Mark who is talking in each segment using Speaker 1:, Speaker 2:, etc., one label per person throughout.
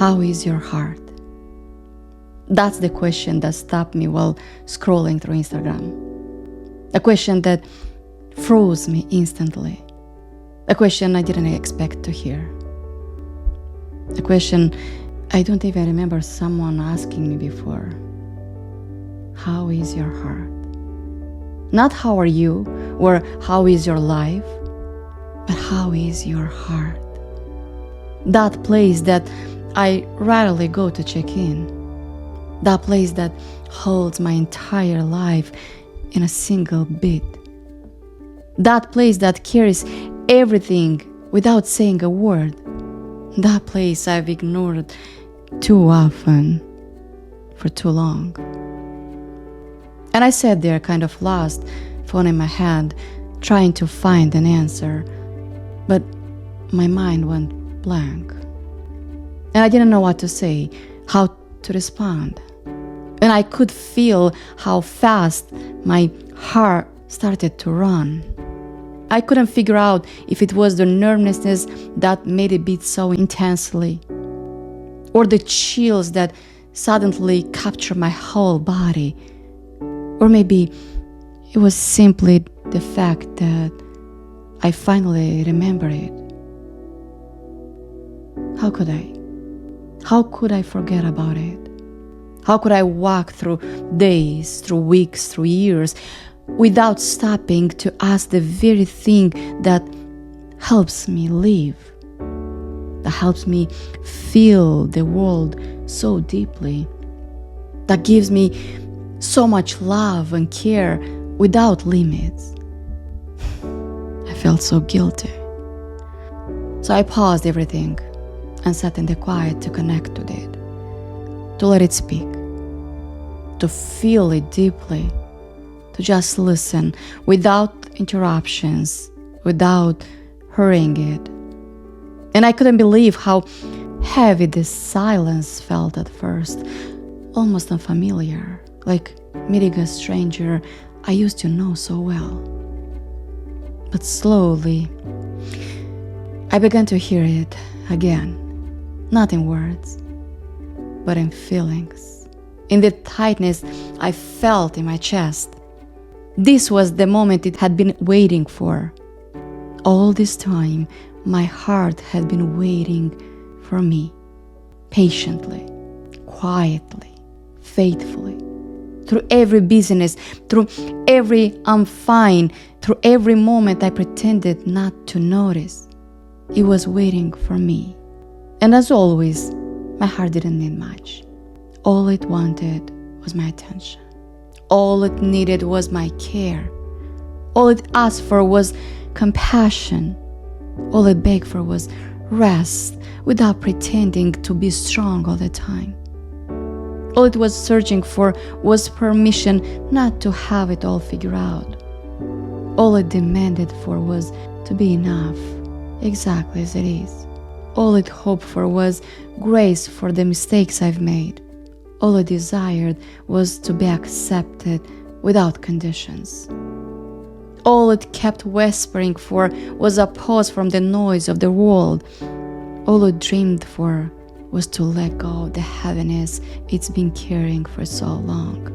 Speaker 1: How is your heart? That's the question that stopped me while scrolling through Instagram. A question that froze me instantly. A question I didn't expect to hear. A question I don't even remember someone asking me before. How is your heart? Not how are you or how is your life, but how is your heart? That place that I rarely go to check in. That place that holds my entire life in a single beat. That place that carries everything without saying a word. That place I've ignored too often for too long. And I sat there kind of lost, phone in my hand, trying to find an answer. But my mind went blank. And I didn't know what to say, how to respond. And I could feel how fast my heart started to run. I couldn't figure out if it was the nervousness that made it beat so intensely, or the chills that suddenly captured my whole body, or maybe it was simply the fact that I finally remembered it. How could I? How could I forget about it? How could I walk through days, through weeks, through years, without stopping to ask the very thing that helps me live, that helps me feel the world so deeply, that gives me so much love and care without limits? I felt so guilty. So I paused everything and sat in the quiet to connect with it, to let it speak, to feel it deeply, to just listen without interruptions, without hurrying it. And I couldn't believe how heavy this silence felt at first, almost unfamiliar, like meeting a stranger I used to know so well. But slowly, I began to hear it again, not in words, but in feelings, in the tightness I felt in my chest. This was the moment it had been waiting for. All this time, my heart had been waiting for me, patiently, quietly, faithfully, through every busyness, through every I'm fine, through every moment I pretended not to notice. It was waiting for me. And as always, my heart didn't need much. All it wanted was my attention. All it needed was my care. All it asked for was compassion. All it begged for was rest without pretending to be strong all the time. All it was searching for was permission not to have it all figured out. All it demanded for was to be enough, exactly as it is. All it hoped for was grace for the mistakes I've made. All it desired was to be accepted without conditions. All it kept whispering for was a pause from the noise of the world. All it dreamed for was to let go of the heaviness it's been carrying for so long.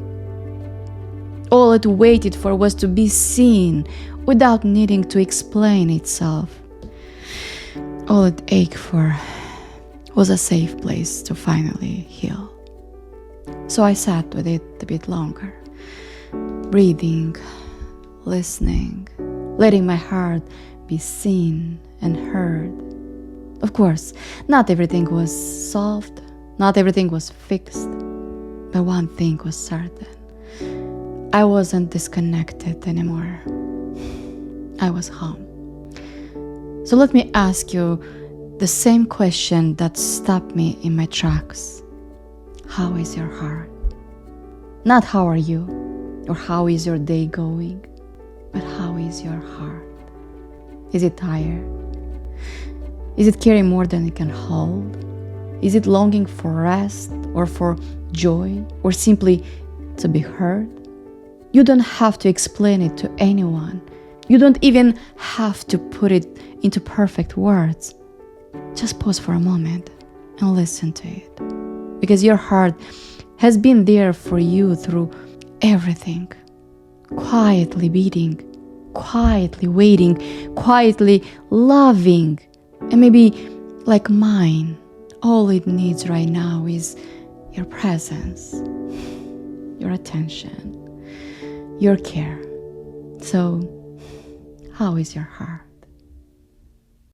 Speaker 1: All it waited for was to be seen without needing to explain itself. All it ached for was a safe place to finally heal. So I sat with it a bit longer, breathing, listening, letting my heart be seen and heard. Of course, not everything was solved, not everything was fixed, but one thing was certain. I wasn't disconnected anymore. I was home. So let me ask you the same question that stopped me in my tracks. How is your heart? Not how are you, or how is your day going, but how is your heart? Is it tired? Is it carrying more than it can hold? Is it longing for rest, or for joy, or simply to be heard? You don't have to explain it to anyone. You don't even have to put it into perfect words. Just pause for a moment and listen to it. Because your heart has been there for you through everything, quietly beating, quietly waiting, quietly loving. And maybe, like mine, all it needs right now is your presence, your attention, your care. So, how is your heart?